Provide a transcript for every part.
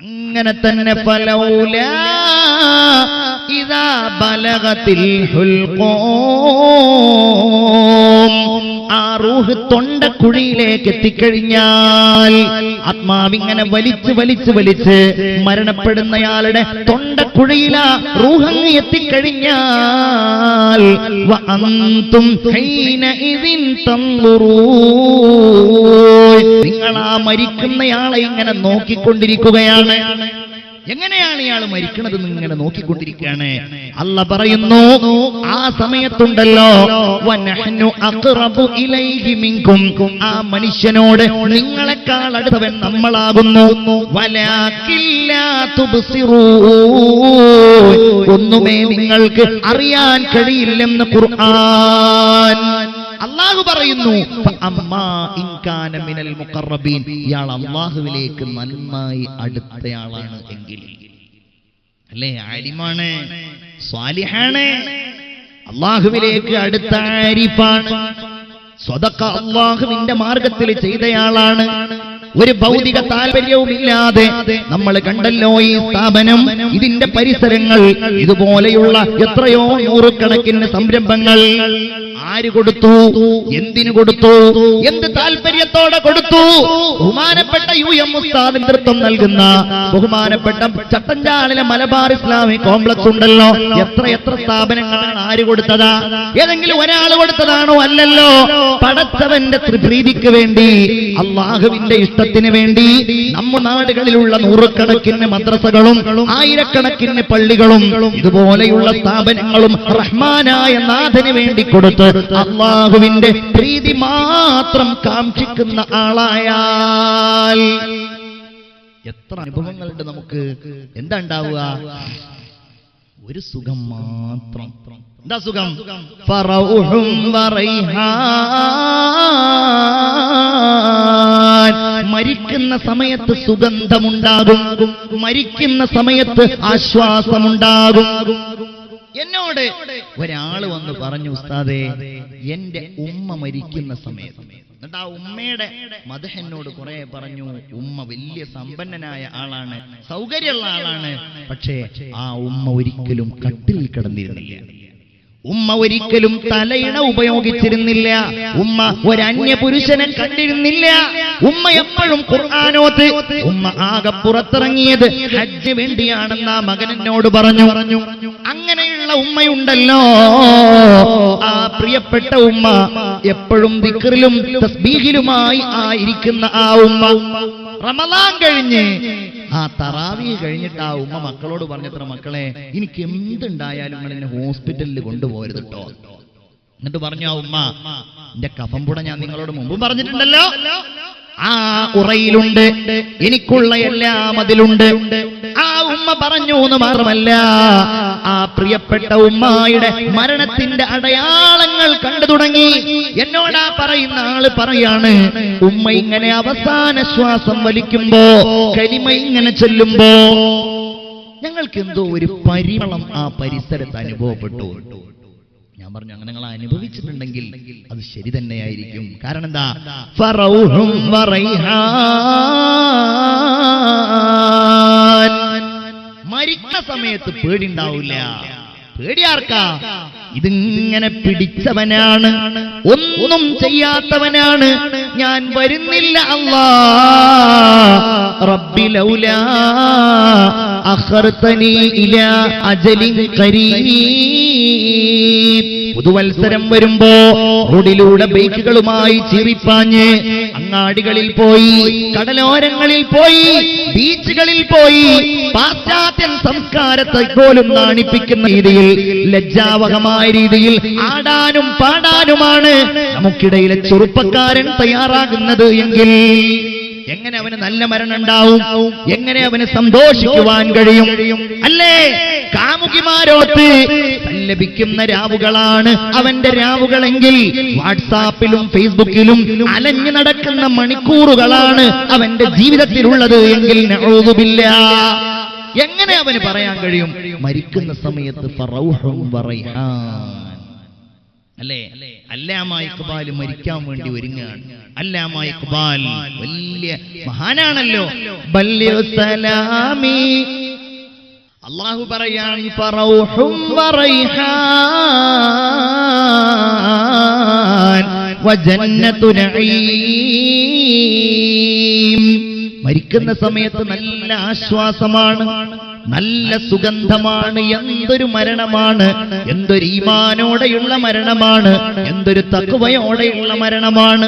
അങ്ങനെ തന്നെ ഫലൗലാ ഇദാ ബലഗത്തിൽ ഹുൽഖൂം, ആ റൂഹ് തൊണ്ടക്കുഴിയിലേക്ക് എത്തിക്കഴിഞ്ഞാൽ, ആത്മാവിങ്ങനെ വലിച്ച് മരണപ്പെടുന്നയാളുടെ തൊണ്ടക്കുഴിയിലാ റൂഹങ്ങ് എത്തിക്കഴിഞ്ഞാൽ വഅൻതും ഹീനഇദിൻ തൻദുറൂൻ, നിങ്ങൾ ആ മരിക്കുന്നയാളെ ഇങ്ങനെ നോക്കിക്കൊണ്ടിരിക്കുകയാണ്. എങ്ങനെയാണ് ഇയാൾ മരിക്കണത് ഇങ്ങനെ നോക്കിക്കൊണ്ടിരിക്കുകയാണ്. അല്ലാഹ് പറയുന്നു, ആ സമയത്തുണ്ടല്ലോ വനഹ്നു അഖ്റബു ഇലൈഹി മിൻകും, ആ മനുഷ്യനോട് നിങ്ങളെക്കാൾ അടുത്തവൻ നമ്മളാകുന്നു. വലാകിൻ ലാ തുബ്സിറൂൻ, ഒന്നുമേ നിങ്ങൾക്ക് അറിയാൻ കഴിയില്ലെന്ന് ഖുർആൻ. അല്ലാഹു പറയുന്നു, ഫഅമ്മാ ഇൻ കാന മിനൽ മുഖറബീൻ, ഇയാൾ അല്ലാഹുവിലേക്ക് നന്നായി അടുത്തയാളാണ് എങ്കിൽ, അല്ലേ, ആലിമാണ്, സ്വാലിഹാണ്, അല്ലാഹുവിലേക്ക് അടുത്ത ആരിഫാണ്, സ്വദഖ, അല്ലാഹുവിന്റെ മാർഗത്തിൽ ചെയ്തയാളാണ്, ഒരു ഭൗതിക താല്പര്യവുമില്ലാതെ. നമ്മൾ കണ്ടല്ലോ ഈ സ്ഥാപനം, ഇതിന്റെ പരിസരങ്ങൾ, ഇതുപോലെയുള്ള എത്രയോ നൂറുകണക്കിന് സംരംഭങ്ങൾ ആര് കൊടുത്തു, എന്തിനു കൊടുത്തു, എന്ത് താല്പര്യത്തോടെ കൊടുത്തു? ബഹുമാനപ്പെട്ട UM ഉസ്താദ് നേതൃത്വം നൽകുന്ന ബഹുമാനപ്പെട്ട ചട്ടഞ്ചാലിലെ മലബാർ ഇസ്ലാമിക് കോംപ്ലക്സ് ഉണ്ടല്ലോ, എത്ര സ്ഥാപനങ്ങളാണ് ആര് കൊടുത്തതാ? ഏതെങ്കിലും ഒരാൾ കൊടുത്തതാണോ? അല്ലല്ലോ. പടച്ചവന്റെ പ്രീതിക്ക് വേണ്ടി, അള്ളാഹുവിന്റെ ഇഷ്ടത്തിന് വേണ്ടി നമ്മുടെ നാടുകളിലുള്ള നൂറുകണക്കിന് മദ്രസകളും ആയിരക്കണക്കിന് പള്ളികളും ഇതുപോലെയുള്ള സ്ഥാപനങ്ങളും റഹ്മാനായ നാഥന് വേണ്ടി കൊടുത്ത് അല്ലാഹുവിന്റെ പ്രീതി മാത്രം കാക്ഷിക്കുന്ന ആളായാൽ എത്ര അനുഭവങ്ങളുണ്ട് നമുക്ക്. എന്താ ഉണ്ടാവുക? ഒരു സുഖം മാത്രം. എന്താ സുഖം? ഫറൗഹും വറൈഹാൻ, മരിക്കുന്ന സമയത്ത് സുഗന്ധമുണ്ടാകും, മരിക്കുന്ന സമയത്ത് ആശ്വാസമുണ്ടാകും. എന്നോട് ഒരാള് വന്ന് പറഞ്ഞു, ഉസ്താദേ, എന്റെ ഉമ്മ മരിക്കുന്ന സമയത്ത്, എന്നിട്ട് ആ ഉമ്മയുടെ മദഹ് എന്നോട് കുറെ പറഞ്ഞു. ഉമ്മ വലിയ സമ്പന്നനായ ആളാണ്, സൗകര്യമുള്ള ആളാണ്, പക്ഷേ ആ ഉമ്മ ഒരിക്കലും കട്ടിൽ കിടന്നിരുന്നില്ല, ഉമ്മ ഒരിക്കലും തലയിണ ഉപയോഗിച്ചിരുന്നില്ല, ഉമ്മ ഒരന്യ പുരുഷനെ കണ്ടിരുന്നില്ല, ഉമ്മ എപ്പോഴും ഖുർആനോത്ത്, ഉമ്മ ആകെ പുറത്തിറങ്ങിയത് ഹജ്ജ് വേണ്ടിയാണെന്ന് ആ മകൻ എന്നോട് പറഞ്ഞു. അങ്ങനെയുള്ള ഉമ്മയുണ്ടല്ലോ, ആ പ്രിയപ്പെട്ട ഉമ്മ, എപ്പോഴും ദിക്റിലും തസ്ബീഹിലുമായി ആയിരിക്കുന്ന ആ ഉമ്മ, റമളാൻ കഴിഞ്ഞ് ആ തറാവീഹ് കഴിഞ്ഞിട്ട് ആ ഉമ്മ മക്കളോട് പറഞ്ഞത്ര, മക്കളെ, എനിക്ക് എന്തുണ്ടായാലും നിങ്ങൾ എന്നെ ഹോസ്പിറ്റലിൽ കൊണ്ടുപോകരുത് കേട്ടോ. എന്നിട്ട് പറഞ്ഞു ആ ഉമ്മ, എന്റെ കഫംപുട ഞാൻ നിങ്ങളോട് മുമ്പും പറഞ്ഞിട്ടുണ്ടല്ലോ, ആ ഉറയിലുണ്ട്, എനിക്കുള്ള എല്ലാം അതിലുണ്ട്. ആ ഉമ്മ പറഞ്ഞു എന്ന് മാത്രമല്ല, ആ പ്രിയപ്പെട്ട ഉമ്മായുടെ മരണത്തിന്റെ അടയാളങ്ങൾ കണ്ടു തുടങ്ങി. എന്നോടാ പറയുന്ന ആള് പറയാണ്, ഉമ്മ ഇങ്ങനെ അവസാന ശ്വാസം വലിക്കുമ്പോ, കലിമ ഇങ്ങനെ ചൊല്ലുമ്പോ, ഞങ്ങൾക്ക് എന്തോ ഒരു പരിമളം ആ പരിസരത്ത് അനുഭവപ്പെട്ടു. ഞാൻ പറഞ്ഞു, അങ്ങനെ നിങ്ങൾ അനുഭവിച്ചിട്ടുണ്ടെങ്കിൽ അത് ശരി തന്നെയായിരിക്കും. കാരണം എന്താ? ഫറൗഹും വറൈഹാൻ, മരിക്കുന്ന സമയത്ത് പേടിണ്ടാവില്ല. പേടിയാർക്കാ? ഇതിങ്ങനെ പിടിച്ചവനാണ്, ഒന്നും ചെയ്യാത്തവനാണ്. ഞാൻ വരുന്നില്ല അല്ലാ, റബ്ബി ലൗലാ അഖർതനി ഇലാ അജലിൻ ഖരീബ്. പുതുവത്സരം വരുമ്പോ റോഡിലൂടെ ബൈക്കുകളുമായി ചീറിപ്പാഞ്ഞ് അങ്ങാടികളിൽ പോയി, കടലോരങ്ങളിൽ പോയി, ബീച്ചുകളിൽ പോയി, പാശ്ചാത്യ സംസ്കാരത്തെ പോലും നാണിപ്പിക്കുന്ന രീതിയിൽ, ലജ്ജാവഹമായ രീതിയിൽ ആടാനും പാടാനുമാണ് നമുക്കിടയിലെ ചെറുപ്പക്കാരൻ തയ്യാറാകുന്നത് എങ്കിൽ എങ്ങനെ അവന് നല്ല മരണം ഉണ്ടാവും? എങ്ങനെ അവന് സന്തോഷിക്കുവാൻ കഴിയും? അല്ലേ? കാമുകിമാരോത്ത് ലഭിക്കുന്ന രാവുകളാണ് അവന്റെ രാവുകളെങ്കിൽ, വാട്സാപ്പിലും ഫേസ്ബുക്കിലും അലഞ്ഞു നടക്കുന്ന മണിക്കൂറുകളാണ് അവന്റെ ജീവിതത്തിലുള്ളത് എങ്കിൽ, നഊദു ബില്ലാഹ്, എങ്ങനെ അവന് പറയാൻ കഴിയും മരിക്കുന്ന സമയത്ത് ഫറൗഹും വറൈഹാൻ? അല്ലേ? അല്ലാമ ഇഖ്ബാൽ മരിക്കാൻ വേണ്ടി ഒരുങ്ങുകയാണ്. അല്ലാമ ഇഖ്ബാൽ വലിയ മഹാനാണല്ലോ. ബല്ലിഗ് സലാമി, അല്ലാഹു പറയാൻ ഫറൗഹും വറൈഹാൻ വജന്നത്തു നഈം. മരിക്കുന്ന സമയത്ത് നല്ല ആശ്വാസമാണ്, നല്ല സുഗന്ധമാണ്. എന്തൊരു മരണമാണ്, എന്തൊരു ഈമാനോടെയുള്ള മരണമാണ്, എന്തൊരു തഖ്വയോടെയുള്ള മരണമാണ്.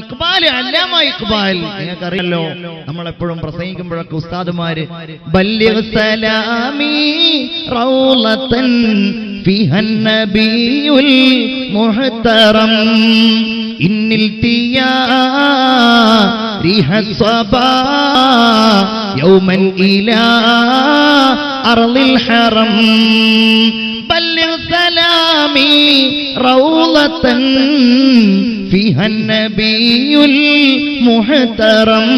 ഇഖ്ബാൽ, അല്ലാമ ഇഖ്ബാൽ നിങ്ങൾക്കറിയാലോ, നമ്മളെപ്പോഴും പ്രസംഗിക്കുമ്പോഴൊക്കെ ഉസ്താദുമാര് ബല്ലിഗ് സലാമി റൗളതൻ ഫിഹൻ നബിയുൽ മുഹ്തറം ഇന്നിൽ തിയാ റിഹ സ്വബാ യൗമൻ ഇലാ അർളിൽ ഹറം ബല്ലിഗ് സലാമി റൗളതൻ ഫിഹൻ നബിയുൽ മുഹ്തറം.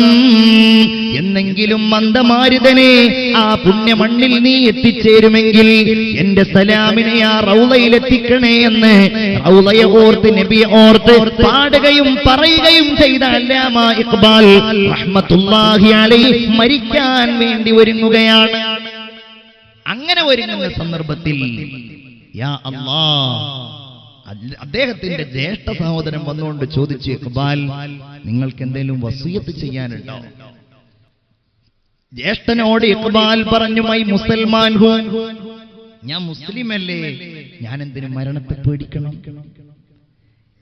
എന്നെങ്കിലും മന്ദമാരുതനെ ആ പുണ്യമണ്ണിൽ നീ എത്തിച്ചേരുമെങ്കിൽ എന്റെ സലാമിനെ ആ റൗളയിലെത്തിക്കണേ എന്ന് റൗളയെ ഓർത്ത്, നബിയെ ഓർത്ത് പാടുകയും പറയുകയും ചെയ്ത അല്ലാമ ഇഖ്ബാൽ റഹ്മത്തുള്ളാഹി അലൈഹി മരിക്കാൻ വേണ്ടി ഒരുങ്ങുകയാണ്. അങ്ങനെ ഒരുങ്ങുന്ന സന്ദർഭത്തിൽ യാ അല്ലാഹ്, അദ്ദേഹത്തിന്റെ ജ്യേഷ്ഠ സഹോദരൻ വന്നുകൊണ്ട് ചോദിച്ചു, ഇഖ്ബാൽ നിങ്ങൾക്ക് എന്തെങ്കിലും വസിയത്ത് ചെയ്യാനുണ്ടോ? ജ്യേഷ്ഠനോട് ഇഖ്ബാൽ പറഞ്ഞു, മൈ മുസൽമാൻ ഹൂ, ഞാൻ മുസ്ലിമല്ലേ, ഞാൻ എന്തിനു മരണത്തെ പേടിക്കണം?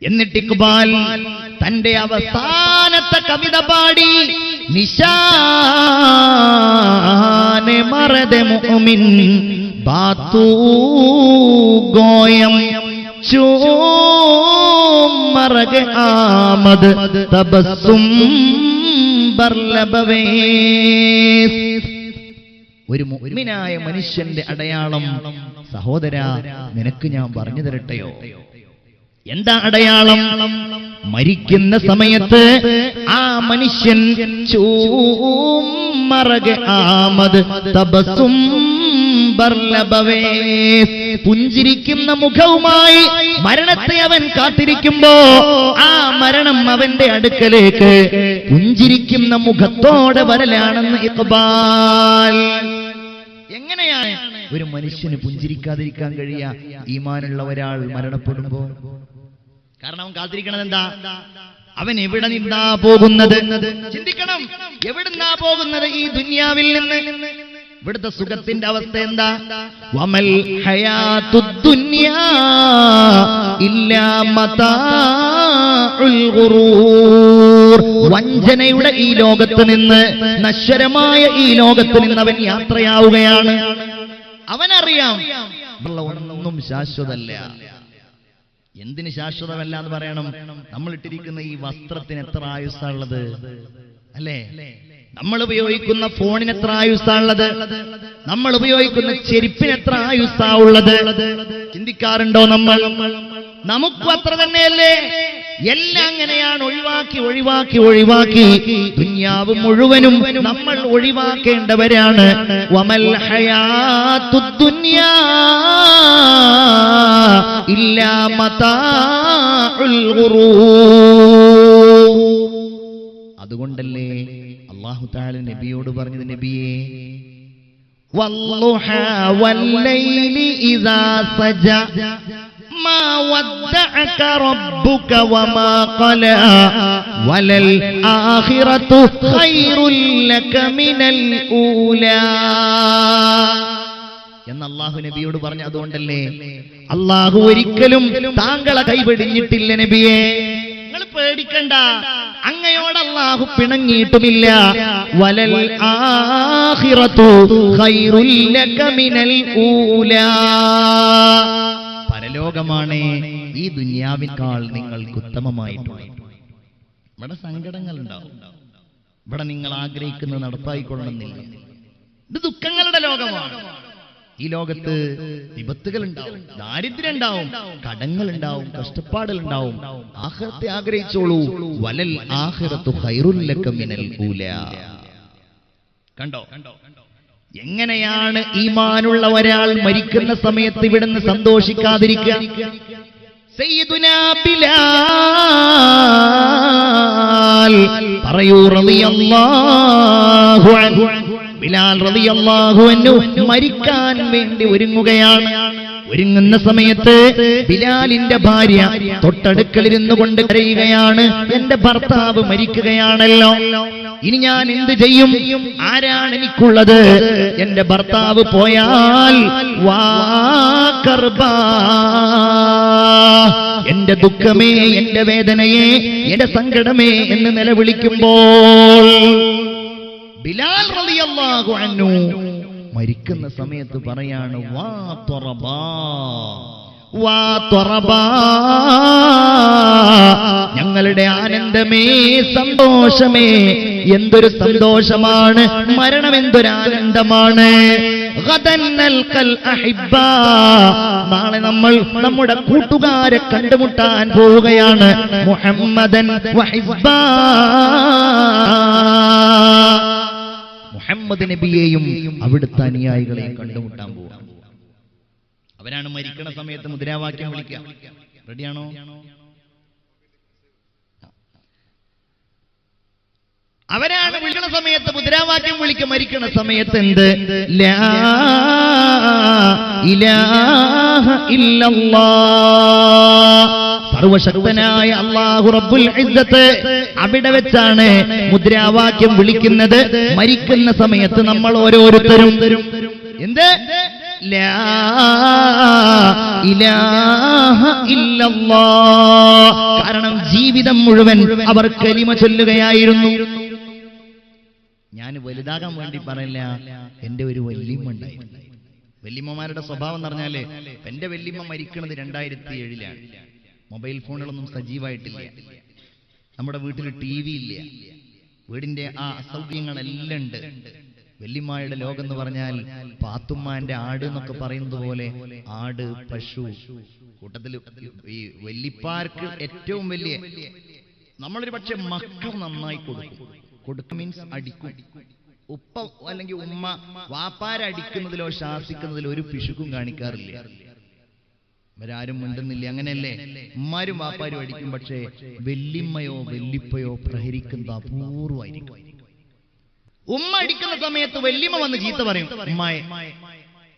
എന്നിട്ട് ഇഖ്ബാൽ തന്റെ അവസാനത്തെ കവിത പാടി, നിശാനെ മറദെ മുഅ്മിൻ ബാത്തു ഗോയം മറകെ ആമദ് തബസ്സും ബർലബവേ. ഒരു മുഅ്മിനായ മനുഷ്യന്റെ അടയാളം സഹോദരാ നിനക്ക് ഞാൻ പറഞ്ഞു തരട്ടെയോ? എന്താ അടയാളം? മരിക്കുന്ന സമയത്ത് ആ മനുഷ്യൻ മറകെ ആമദ് തബസ്സും ബർലബവേ, പുഞ്ചിരിക്കുന്ന മുഖവുമായി മരണത്തെ അവൻ കാത്തിരിക്കുമ്പോ ആ മരണം അവന്റെ അടുക്കലേക്ക് പുഞ്ചിരിക്കുന്ന മുഖത്തോടെ വരലാണെന്ന് ഇഖ്ബാൽ. എങ്ങനെയാണ് ഒരു മനുഷ്യന് പുഞ്ചിരിക്കാതിരിക്കാൻ കഴിയുക ഈമാനുള്ള ഒരാൾ മരണപ്പെടുമ്പോ? കാരണം അവൻ കാത്തിരിക്കണത് എന്താ? അവൻ എവിടെ നിന്നാ പോകുന്നത്? ചിന്തിക്കണം, എവിടുന്നാ പോകുന്നത്? ഈ ദുനിയാവിൽ നിന്ന്. ഇവിടുത്തെ സുഖത്തിന്റെ അവസ്ഥ എന്താ? വമൽ ഹയാത്തുദ് ദുനിയാ ഇല്ലാ മതാഉൽ ഗുറൂർ. വഞ്ചനയുടെ ഈ ലോകത്ത് നിന്ന്, നശ്വരമായ ഈ ലോകത്ത് നിന്ന് അവൻ യാത്രയാവുകയാണ്. അവനറിയാം ഒന്നും ശാശ്വതമല്ല. എന്തിന് ശാശ്വതമല്ല എന്ന് പറയണം? നമ്മൾ ഇട്ടിരിക്കുന്ന ഈ വസ്ത്രത്തിന് എത്ര ആയുസ്സാണുള്ളത് അല്ലേ? നമ്മൾ ഉപയോഗിക്കുന്ന ഫോണിന് എത്ര ആയുസ്സാണുള്ളത്? നമ്മൾ ഉപയോഗിക്കുന്ന ചെരുപ്പിന് എത്ര ആയുസ്സാ ഉള്ളത്? ചിന്തിക്കാറുണ്ടോ നമ്മൾ? നമുക്കും അത്ര തന്നെയല്ലേ? എല്ലാം അങ്ങനെയാണ്. ഒഴിവാക്കി ദുനിയാവ് മുഴുവനും നമ്മൾ ഒഴിവാക്കേണ്ടവരാണ്. വമൽ ഹയാത്തുദ് ദുനിയാ ഇല്ലാ മതാഉൽ ഗുറൂർ. അതുകൊണ്ടല്ലേ അല്ലാഹു തആല നബിയോട് പറഞ്ഞത്, നബിയേ വല്ളുഹാ വല്ലൈലി ഇദാ സജാ മാ വദ്ദഅക റബ്ബുക വമാ ഖലാ വലൽ ആഖിറതു ഖൈറുൽ ലക മിനൽ ഊലാ എന്ന് അല്ലാഹു നബിയോട് പറഞ്ഞു. അതുകൊണ്ടല്ലേ അല്ലാഹു ഒരിക്കലും താങ്കളെ കൈപിടിഞ്ഞിട്ടില്ല നബിയേ, നിങ്ങൾ പേടിക്കണ്ട, അങ്ങയോട് അല്ലാഹു പിണങ്ങിയിട്ടുമില്ല. വലൽ ആഖിറതു ഖൈറുൽ ലക മിനൽ ഊലാ, പരലോകമാണ് ഈ ദുനിയാവിനേക്കാൾ നിങ്ങൾക്ക് ഉത്തമമായിട്ടുള്ളത്. ഇവിടെ സങ്കടങ്ങൾ ഉണ്ടാവും, ഇവിടെ നിങ്ങൾ ആഗ്രഹിക്കുന്നത് നടപ്പായിക്കൊള്ളണമെന്നില്ല. ഇത് ദുഃഖങ്ങളുടെ ലോകമാണ്. ഈ ലോകത്ത് വിപത്തുകൾ ഉണ്ടാവും, ദാരിദ്ര്യം ഉണ്ടാവും, കടങ്ങൾ ഉണ്ടാവും, കഷ്ടപ്പാടുകൾ ഉണ്ടാവും. ആഖിറത്തെ ആഗ്രഹിച്ചോളൂ. വലൽ ആഖിറത്തു ഖൈറുൽ ലക മിനൽ ഊലാ. കണ്ടോ എങ്ങനെയാണ് ഈമാനുള്ള ഒരാൾ മരിക്കുന്ന സമയത്ത് ഇവിടുന്ന് സന്തോഷിക്കാതിരിക്കുക? സയ്യിദുനാ ബിലാൽ പറയൂ റളിയല്ലാഹു അൻഹു. ബിലാൽ റളിയല്ലാഹു അൻഹു മരിക്കാൻ വേണ്ടി ഒരുങ്ങുകയാണ്. ഒരുങ്ങുന്ന സമയത്ത് ബിലാലിന്റെ ഭാര്യ തൊട്ടടുക്കളിരുന്നു കൊണ്ട് കരയുകയാണ്. എന്റെ ഭർത്താവ് മരിക്കുകയാണല്ലോ, ഇനി ഞാൻ എന്ത് ചെയ്യും? ആരാണ് എനിക്കുള്ളത്? എന്റെ ഭർത്താവ് പോയാൽ വാ കർബാ, എന്റെ ദുഃഖമേ, എന്റെ വേദനയെ, എന്റെ സങ്കടമേ എന്ന് നിലവിളിക്കുമ്പോൾ ബിലാൽ റളിയല്ലാഹു അൻഹു മരിക്കുന്ന സമയത്ത് പറയാണ് വാ ത്വറബാ, വാ ത്വറബാ, ഞങ്ങളുടെ ആനന്ദമേ, സന്തോഷമേ. എന്തൊരു സന്തോഷമാണ്! മരണം എന്തൊരു ആനന്ദമാണ്! ഗദൻ നൽഖൽ അഹിബ്ബാ, നാളെ നമ്മൾ നമ്മുടെ കൂട്ടുകാരെ കണ്ടുമുട്ടാൻ പോവുകയാണ്. മുഹമ്മദൻ വഹിബ്ബാ, മുഹമ്മദ് നബിയെയും അവിടുത്തെ അനുയായികളെയും കണ്ടുമുട്ടാൻ പോവുക. അവരാണ് മരിക്കണ സമയത്ത് മുദ്രാവാക്യം വിളിക്കുക. റെഡിയാണോ? അവരാണ് വിളിക്കണ സമയത്ത് മുദ്രാവാക്യം വിളിക്കുക. മരിക്കണ സമയത്ത് എന്ത്? ലാ ഇലാഹ ഇല്ലല്ലാഹ്, സർവശക്തനായ അല്ലാഹു റബ്ബുൽ ഇസ്സത്ത് അവിടെ വെച്ചാണ് മുദ്രാവാക്യം വിളിക്കുന്നത്. മരിക്കുന്ന സമയത്ത് നമ്മൾ ഓരോരുത്തരും എന്ത്? ലാ ഇലാഹ ഇല്ലല്ലാഹ്. കാരണം ജീവിതം മുഴുവൻ അവർ കലിമ ചൊല്ലുകയായിരുന്നു. ഞാൻ വലുതാകാൻ വേണ്ടി പറയില്ല, എന്റെ ഒരു വല്യമ്മ ഉണ്ടായിരുന്നു. വല്യമ്മമാരുടെ സ്വഭാവം എന്ന് പറഞ്ഞാല്, എന്റെ വല്യമ്മ മരിക്കുന്നത് 2007-ലാണ്. മൊബൈൽ ഫോണുകളൊന്നും സജീവമായിട്ടില്ല. നമ്മുടെ വീട്ടിൽ TV ഇല്ല. വീടിന്റെ ആ അസൗകര്യങ്ങളെല്ലാം ഉണ്ട്. വല്യമ്മയുടെ ലോകം എന്ന് പറഞ്ഞാൽ പാത്തുമ്മാന്റെ ആട് എന്നൊക്കെ പറയുന്നത് പോലെ ആട്, പശു കൂട്ടത്തിൽ ഈ വല്യപ്പാർക്ക് ഏറ്റവും വലിയ നമ്മളൊരു പക്ഷെ മക്കൾ നന്നായി കൊടുക്കും മീൻസ് അടിക്കും. ഉപ്പ അല്ലെങ്കിൽ ഉമ്മ വാപ്പാരടിക്കുന്നതിലോ ശാസിക്കുന്നതിലോ ഒരു പിശുക്കും കാണിക്കാറില്ല. ഇവരാരും മിണ്ടുന്നില്ല. അങ്ങനെയല്ലേ? ഉമ്മാരും വാപ്പാരും അടിക്കും. പക്ഷേ വെല്ലിമ്മയോ വെല്ലിപ്പയോ പ്രഹരിക്കുന്നത് അപൂർവമായിരിക്കും. ഉമ്മ അടിക്കുന്ന സമയത്ത് വെല്ലിമ്മ വന്ന് ചീത്ത പറയും ഉമ്മായെ.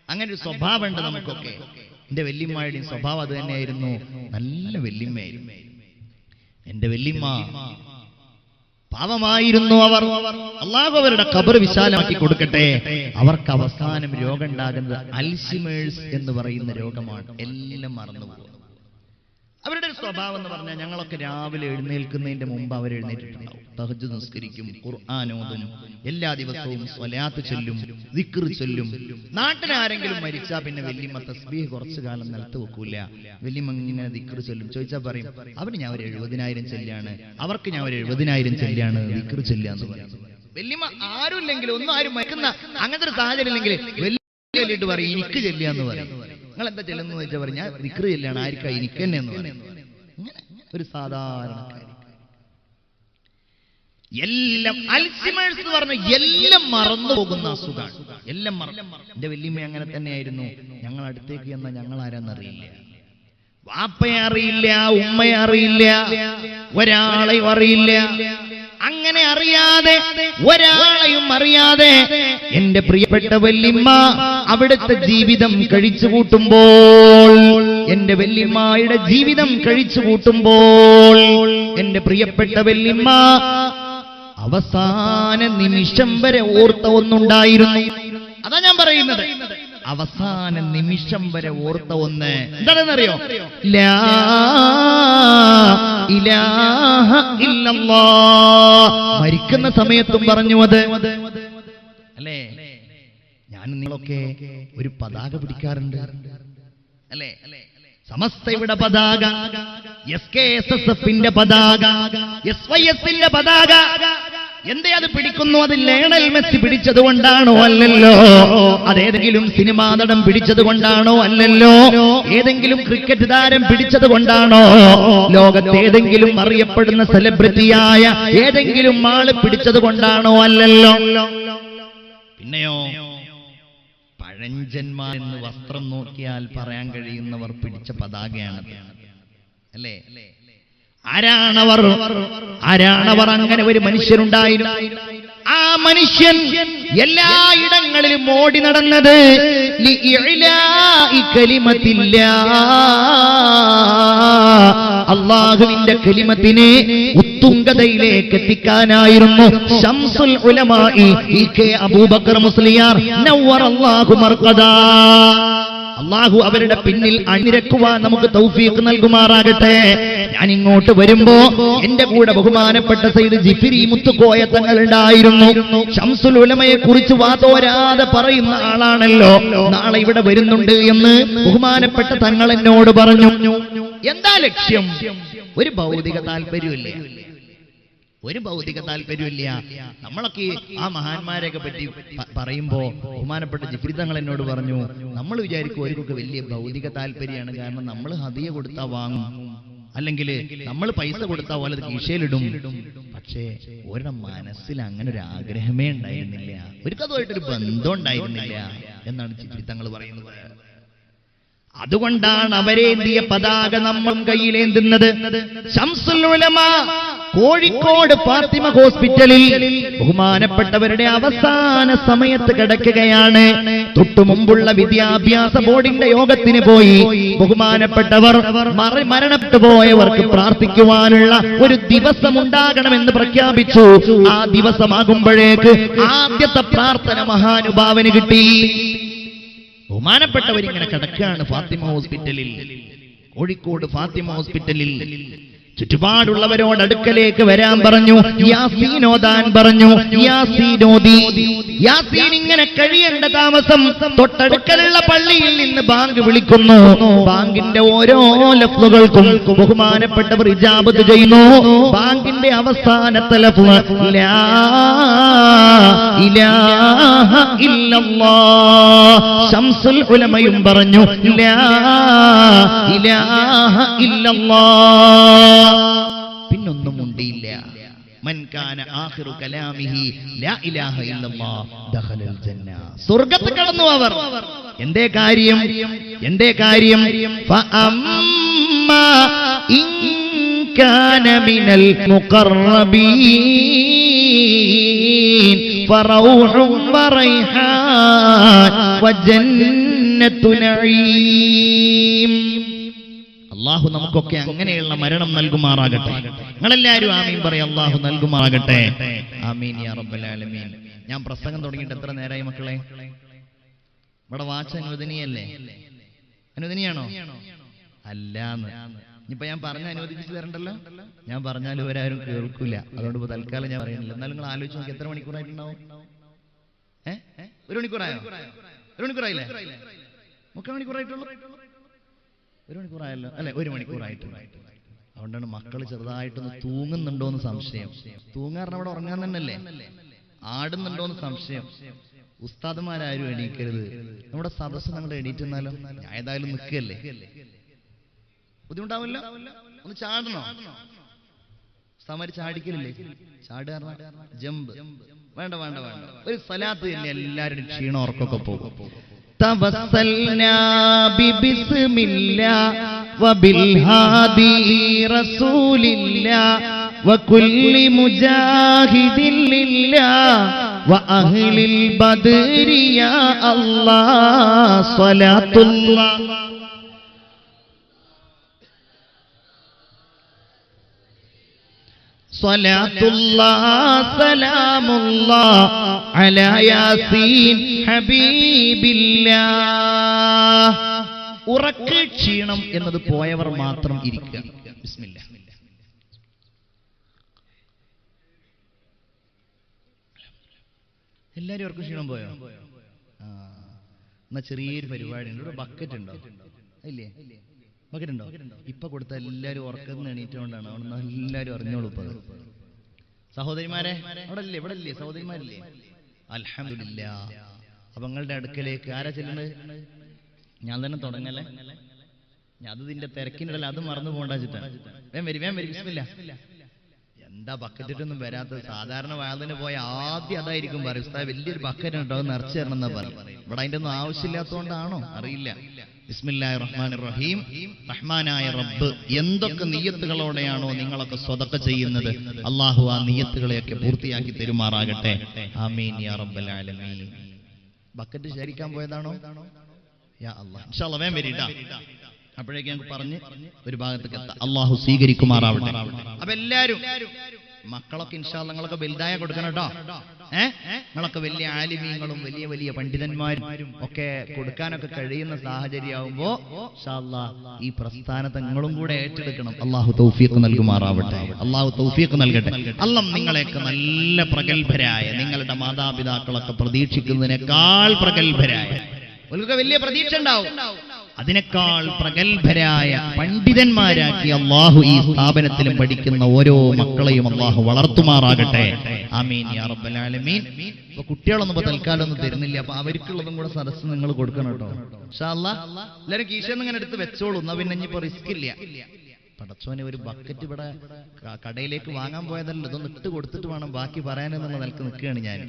അങ്ങനെ ഒരു സ്വഭാവം ഉണ്ട് നമുക്കൊക്കെ. എന്റെ വെല്ലിമ്മയുടെയും സ്വഭാവം അത് തന്നെയായിരുന്നു. നല്ല വെല്ലിമ്മയായിരുന്നു. എന്റെ വെല്ലിമ്മ പാവമായിരുന്നു. അവർ അല്ലാഹു അവരുടെ ഖബർ വിശാലമാക്കി കൊടുക്കട്ടെ. അവർക്ക് അവസാനം രോഗം ഉണ്ടാകുന്നത് അൽഷിമേഴ്സ് എന്ന് പറയുന്ന രോഗമാണ്. എല്ലാം മറന്നുപോകും. അവരുടെ ഒരു സ്വഭാവം എന്ന് പറഞ്ഞാൽ, ഞങ്ങളൊക്കെ രാവിലെ എഴുന്നേൽക്കുന്നതിന്റെ മുമ്പ് അവർ എഴുന്നേറ്റിട്ടുണ്ടാവും. തഹജ്ജുദ് നിസ്കരിക്കും, ഖുർആൻ ഓതും, എല്ലാ ദിവസവും സ്വലാത്ത് ചൊല്ലും, ദിക്ർ ചൊല്ലും. നാട്ടിലാരെങ്കിലും മരിച്ചാ പിന്നെ വല്യമ്മ തസ്ബീഹ് കുറച്ചു കാലം നിലത്ത് വെക്കൂല. വല്യമ്മ ഇങ്ങനെ ദിക്ർ ചൊല്ലും. ചോദിച്ചാൽ പറയും, അവന് ഞാൻ ഒരു 70,000 ചെല്ലാണ്, അവർക്ക് ഞാൻ ഒരു 70,000 ചെല്ലാണ് ദിക്ർ ചെല്ലാന്ന് പറയും. വല്യമ്മ ആരും ഇല്ലെങ്കിലും, ഒന്നും ആരും മരിക്കുന്ന അങ്ങനത്തെ ഒരു സാഹചര്യം ഇല്ലെങ്കിൽ വലിയിട്ട് പറയും എനിക്ക് ചെല്ലാന്ന് പറയും. നിങ്ങൾ എന്താ ചെല്ലുന്നു വെച്ചാൽ പറയും ഞാൻ ദിക്ർ ചെല്ലാണ്, ആർക്കാ എനിക്ക് തന്നെ എന്ന് പറയും. ഒരു സാധാരണക്കാരി. എല്ലാം അൽഷിമേഴ്സ് എന്ന് പറഞ്ഞ എല്ലാം മറന്നു പോകുന്ന അസുഖമാണ്. എല്ലാം മറന്നു. എന്റെ വല്യമ്മ അങ്ങനെ തന്നെയായിരുന്നു. ഞങ്ങൾ അടുത്തേക്ക് ചെന്നാൽ ഞങ്ങൾ ആരാന്നറിയില്ല. വാപ്പയെ അറിയില്ല, ഉമ്മയെ അറിയില്ല, ഒരാളെയും അറിയില്ല. അങ്ങനെ അറിയാതെ, ഒരാളെയും അറിയാതെ എന്റെ പ്രിയപ്പെട്ട വല്യമ്മ അവിടുത്തെ ജീവിതം കഴിച്ചു കൂട്ടുമ്പോൾ, എന്റെ വല്യമ്മയുടെ ജീവിതം കഴിച്ചു കൂട്ടുമ്പോൾ എന്റെ പ്രിയപ്പെട്ട വല്യമ്മ അവസാന നിമിഷം വരെ ഓർത്ത ഒന്നുണ്ടായിരുന്നു. അതാ ഞാൻ പറയുന്നത്, അവസാന നിമിഷം വരെ ഓർത്ത ഒന്ന് എന്താണെന്നറിയോ? ലാ ഇലാഹ ഇല്ലല്ലാഹ്. മരിക്കുന്ന സമയത്തും പറഞ്ഞു അത്. അല്ലേ? ഞാൻ നിങ്ങളൊക്കെ ഒരു പതാക പിടിക്കാറുണ്ട് അല്ലേ? സമസ്തയുടെ പതാക, SKSSFന്റെ പതാക, SYSന്റെ പതാക. എന്തേ അത് പിടിക്കുന്നു? അത് ലയണൽ മെസ്സി പിടിച്ചത് കൊണ്ടാണോ? അല്ലല്ലോ. അതേതെങ്കിലും സിനിമാ നടൻ പിടിച്ചത് കൊണ്ടാണോ? അല്ലല്ലോ. ഏതെങ്കിലും ക്രിക്കറ്റ് താരം പിടിച്ചത് കൊണ്ടാണോ? ലോകത്ത് ഏതെങ്കിലും അറിയപ്പെടുന്ന സെലിബ്രിറ്റിയായ ഏതെങ്കിലും ആള് പിടിച്ചത് കൊണ്ടാണോ? അല്ലല്ലോ. പിന്നെയോ പഴഞ്ചന്മാർ എന്ന് വസ്ത്രം നോക്കിയാൽ പറയാൻ കഴിയുന്നവർ പിടിച്ച പതാകയാണ്. അല്ലേ? ആരാണവർ? അങ്ങനെ ഒരു മനുഷ്യനുണ്ടായിരുന്നു. ആ മനുഷ്യൻ എല്ലായിടങ്ങളിലും ഓടി നടന്നത് അല്ലാഹുവിന്റെ കലിമത്തിനെ ഉത്തുംഗതയിലേക്ക് എത്തിക്കാനായിരുന്നു. ശംസുൽ ഉലമായി ഇ.കെ. അബൂബക്കർ മുസ്ലിയാർ നവ്വറല്ലാഹു മർഖദാ. അല്ലാഹു അവരുടെ പിന്നിൽ അണിനിരക്കുവാൻ നമുക്ക് തൗഫീഖ് നൽകുമാറാകട്ടെ. ഞാൻ ഇങ്ങോട്ട് വരുമ്പോ എന്റെ കൂടെ ബഹുമാനപ്പെട്ട സയ്യിദ് ജിഫ്രി മുത്തുക്കോയ തങ്ങൾ ഉണ്ടായിരുന്നു. ശംസുൽ ഉലമയെ കുറിച്ച് വാതോരാതെ പറയുന്ന ആളാണല്ലോ. നാളെ ഇവിടെ വരുന്നുണ്ട് എന്ന് ബഹുമാനപ്പെട്ട തങ്ങൾ എന്നോട് പറഞ്ഞു. എന്താ ലക്ഷ്യം? ഒരു ഭൗതിക താല്പര്യമില്ല, ഒരു ഭൗതിക താല്പര്യമില്ല. നമ്മളൊക്കെ ആ മഹാന്മാരെയൊക്കെ പറ്റി പറയുമ്പോ ബഹുമാനപ്പെട്ട ജിഫ്രി തങ്ങൾ എന്നോട് പറഞ്ഞു, നമ്മൾ വിചാരിക്കും അവർക്കൊക്കെ വലിയ ഭൗതിക താല്പര്യമാണ്. കാരണം നമ്മൾ ഹദിയ കൊടുത്താ വാങ്ങും, അല്ലെങ്കിൽ നമ്മൾ പൈസ കൊടുത്താൽ പോലെ അത് കീശയിലിടും. പക്ഷേ ഒരുടെ മനസ്സിൽ അങ്ങനെ ഒരു ആഗ്രഹമേ ഉണ്ടായിരുന്നില്ല, ഒരിക്കതുമായിട്ടൊരു ബന്ധം ഉണ്ടായിരുന്നില്ല എന്നാണ് ജിഫ്രി തങ്ങൾ പറയുന്നത്. അതുകൊണ്ടാണ് അവരേന്തിയ പതാക നമ്മൾ കയ്യിലേന്തുന്നത്. ശംസുൽ ഉലമ കോഴിക്കോട് ഫാത്തിമ ഹോസ്പിറ്റലിൽ ബഹുമാനപ്പെട്ടവരുടെ അവസാന സമയത്ത് കിടക്കുകയാണ്. തൊട്ടു മുമ്പുള്ള വിദ്യാഭ്യാസ ബോർഡിന്റെ യോഗത്തിന് പോയി ബഹുമാനപ്പെട്ടവർ മരണപ്പെട്ടു പോയവർക്ക് പ്രാർത്ഥിക്കുവാനുള്ള ഒരു ദിവസം ഉണ്ടാകണമെന്ന് പ്രഖ്യാപിച്ചു. ആ ദിവസമാകുമ്പോഴേക്ക് ആദ്യത്തെ പ്രാർത്ഥന മഹാനുഭാവന് കിട്ടി. ബഹുമാനപ്പെട്ടവരിങ്ങനെ കിടക്കുകയാണ് ഫാത്തിമ ഹോസ്പിറ്റലിൽ, കോഴിക്കോട് ഫാത്തിമ ഹോസ്പിറ്റലിൽ. ചുറ്റുപാടുള്ളവരോട് അടുക്കലേക്ക് വരാൻ പറഞ്ഞു, യാസീൻ ഓതാൻ പറഞ്ഞു. യാസീൻ ഓതി. യാസീൻ ഇങ്ങനെ കഴിയേണ്ട താമസം തൊട്ടടുക്കലുള്ള പള്ളിയിൽ നിന്ന് ബാങ്ക് വിളിക്കുന്നു. ബാങ്കിന്റെ ഓരോ ലഫ്ലുകൾക്കും ബഹുമാനപ്പെട്ടവർ ഇജാബത്ത് ചെയ്യുന്നു. ബാങ്കിന്റെ അവസാനത്തെ ലഫ്ല് ലാ ഇലാഹ ഇല്ലല്ലാഹ്. ശംസുൽ ഉലമയും പറഞ്ഞു ലാ ഇലാഹ ഇല്ലല്ലാഹ്. പിന്നൊന്നും ഉണ്ടിയില്ല. മൻ കാന ആഖിറു കലാമിഹി ലാ ഇലാഹ ഇല്ലല്ലാഹ് ദഖലൽ ജന്ന. സ്വർഗ്ഗത്തിൽ കടന്നു അവർ. എന്തേ കാര്യം? എന്തേ കാര്യം? ഫഅമ്മാ ഇൻ കാന മിനൽ മുഖറബീൻ ഫറൗഹും വറൈഹാൻ വജന്നത്തു നഈം. അല്ലാഹു നമുക്കൊക്കെ അങ്ങനെയുള്ള മരണം നൽകുമാറാകട്ടെ. നിങ്ങളെല്ലാവരും ആമീൻ പറയും. അല്ലാഹു നൽകുമാറാകട്ടെ. ആമീൻ യാ റബ്ബൽ ആലമീൻ. ഞാൻ പ്രസംഗം തുടങ്ങിയിട്ട് എത്ര നേരമായി മക്കളെ? ഇവിടെ വാച്ച് അനുവദനീയല്ലേ? അനുവദനീയാണോ? അല്ലാന്ന്. ഇനിയിപ്പോ ഞാൻ പറഞ്ഞ അനുവദിച്ചു തരണ്ടല്ലോ. ഞാൻ പറഞ്ഞാലും ഇവരാരും കേൾക്കൂല. അതുകൊണ്ട് ഇപ്പൊ തൽക്കാലം ഞാൻ പറയുന്നില്ല. എന്നാലും നിങ്ങൾ ആലോചിച്ച് നോക്കി, എത്ര മണിക്കൂറായിട്ടുണ്ടാവും? ഒരു മണിക്കൂറായോ? ഒരു മണിക്കൂറായില്ലേ? 3 മണിക്കൂറായിട്ടുള്ളൂ. 1 മണിക്കൂറായല്ലോ അല്ലെ? 1 മണിക്കൂറായിട്ടുണ്ട്. അതുകൊണ്ടാണ് മക്കൾ ചെറുതായിട്ടൊന്ന് തൂങ്ങുന്നുണ്ടോ എന്ന് സംശയം. തൂങ്ങാറിന് അവിടെ ഉറങ്ങാൻ തന്നെയല്ലേ? ആടുന്നുണ്ടോന്ന് സംശയം. ഉസ്താദന്മാരാരും എണീക്കരുത്. നമ്മുടെ സദസ്സ് ഞങ്ങൾ എണീറ്റെന്നാലോ? ഏതായാലും നിൽക്കല്ലേ, ബുദ്ധിമുട്ടാവില്ല. ഒന്ന് ചാടണോ? സമരി ചാടിക്കലില്ലേ? ചാടുകാരണ ജമ്പ് വേണ്ട വേണ്ട വേണ്ട. ഒരു സലാത്ത് തന്നെ എല്ലാവരുടെയും ക്ഷീണം ഉറക്കൊക്കെ പോകും. തവസ്സൽനാ ബിബിസ്മില്ലാ വബിൽഹാദി റസൂലില്ലാ വകുല്ലി മുജാഹിദിൻ ലില്ലാ വഅഹ്ലിൽ ബദ്രി യാ അല്ലാഹ് സ്വലാത്തുല്ലാഹ് സ്വലാത്തുല്ലാഹ് സലാമുല്ലാഹ് അലാ യാസീൻ ഹബീബില്ലാഹ്. ഉറക്ക ക്ഷീണം എന്നത് പോയവർ മാത്രം ഇരിക്കുക. ബിസ്മില്ലാഹ്. എല്ലാരും ഉറക്ക ക്ഷീണം പോയോ? എന്നാ ചെറിയൊരു പരിപാടി ഉണ്ട്. ഇവിടെ ബക്കറ്റ് ഉണ്ടോ? ഇല്ലേ? ബക്കറ്റ് ഉണ്ടോ? ഇപ്പൊ കൊടുത്ത എല്ലാരും ഉറക്കത്തിന് എണീറ്റുകൊണ്ടാണ്. അവിടെ എല്ലാരും അറിഞ്ഞോളൂ. ഇപ്പൊ സഹോദരിമാരെ അവിടെ ഇല്ലേ? ഇവിടെ ഇല്ലേ സഹോദരിമാരില്ലേ? അൽഹംദുലില്ലാഹ്. അപ്പൊ നിങ്ങളുടെ അടുക്കലേക്ക് ആരാ ചെല്ലുന്നത്? ഞാൻ തന്നെ തുടങ്ങല്ലേ. ഞാൻ അത് ഇതിന്റെ തിരക്കിനിടയിൽ അത് മറന്നു പോകണ്ടാച്ചിട്ടാണ്. വേം വരി വേം വരി. ബിസ്മില്ലാ. എന്താ ബക്കറ്റിട്ടൊന്നും വരാത്തത്? സാധാരണ വാതിന് പോയ ആദ്യം അതായിരിക്കും പറയും, ഉസ്താദ് വലിയൊരു ബക്കറ്റ് ഉണ്ടോ, അത് നിറച്ചു തരണം എന്നാ പറയും. ഇവിടെ അതിന്റെ ഒന്നും ആവശ്യമില്ലാത്തതുകൊണ്ടാണോ അറിയില്ല. ബിസ്മില്ലാഹിർ റഹ്മാനിർ റഹീം. റഹ്മാനായ റബ്ബ് എന്തൊക്കെ നിയ്യത്തുകളോടെയാണോ നിങ്ങളൊക്കെ സ്വതക്ക ചെയ്യുന്നത്, അള്ളാഹു ആ നിയ്യത്തുകളെയൊക്കെ പൂർത്തിയാക്കി തരുമാറാകട്ടെ. ആമീൻ യാ റബ്ബൽ ആലമീൻ. ബക്കറ്റ് ശേഖരിക്കാൻ പോയതാണോ? യാ അല്ലാഹ്, ഇൻഷാ അല്ലാഹ് വേഗം വരീട്ടാ. അപ്പോഴേക്ക് ഞങ്ങൾക്ക് പറഞ്ഞ് ഒരു ഭാഗത്തേക്ക് എത്താം. അള്ളാഹു സ്വീകരിക്കുമാറാവട്ടെ. അപ്പൊ എല്ലാരും മക്കളൊക്കെ ഇൻഷാ അല്ലാഹ് നിങ്ങളൊക്കെ വലുതായ കൊടുക്കണം കേട്ടോ. നിങ്ങളൊക്കെ വലിയ ആലിമീങ്ങളും വലിയ വലിയ പണ്ഡിതന്മാരും ഒക്കെ കൊടുക്കാനൊക്കെ കഴിയുന്ന സാഹചര്യമാകുമ്പോ ഇൻഷാ അല്ലാഹ് ഈ പ്രസ്ഥാനത്തെ നിങ്ങളും കൂടെ ഏറ്റെടുക്കണം. അള്ളാഹു തൗഫീഖ് നൽകുമാറാവട്ടെ. അള്ളാഹു തൗഫീഖ് നൽകട്ടെ. അല്ലാഹ് നിങ്ങളെയൊക്കെ നല്ല പ്രഗത്ഭരായ, നിങ്ങളുടെ മാതാപിതാക്കളൊക്കെ പ്രതീക്ഷിക്കുന്നതിനേക്കാൾ പ്രഗത്ഭരായ, അവർക്ക് വലിയ പ്രതീക്ഷ ഉണ്ടാവും, അതിനേക്കാൾ പ്രഗത്ഭരായ പണ്ഡിതന്മാരാക്കി അള്ളാഹു ഈ സ്ഥാപനത്തിലും പഠിക്കുന്ന ഓരോ മക്കളെയും അള്ളാഹു വളർത്തുമാറാകട്ടെ. ആമീൻ യാ റബ്ബൽ ആലമീൻ. ഇപ്പൊ കുട്ടികളൊന്നും ഇപ്പൊ തൽക്കാലം ഒന്നും തരുന്നില്ല, അപ്പൊ അവർക്കുള്ളതും കൂടെ സദസ്സ് നിങ്ങൾ കൊടുക്കണം കേട്ടോ. ഇൻഷാ അല്ലാഹ് എല്ലാവരും കീശന്ന് ഇങ്ങനെ എടുത്ത് വെച്ചോളൂ, എന്നാ പിന്നെ ഇനിയിപ്പോ റിസ്ക് ഇല്ല. പടച്ചോനെ, ഒരു ബക്കറ്റ് ഇവിടെ കടയിലേക്ക് വാങ്ങാൻ പോയതല്ലോ, ഇതൊന്ന് ഇട്ട് കൊടുത്തിട്ട് വേണം ബാക്കി പറയാനെന്നുള്ള നിലക്ക് നിൽക്കുകയാണ് ഞാൻ.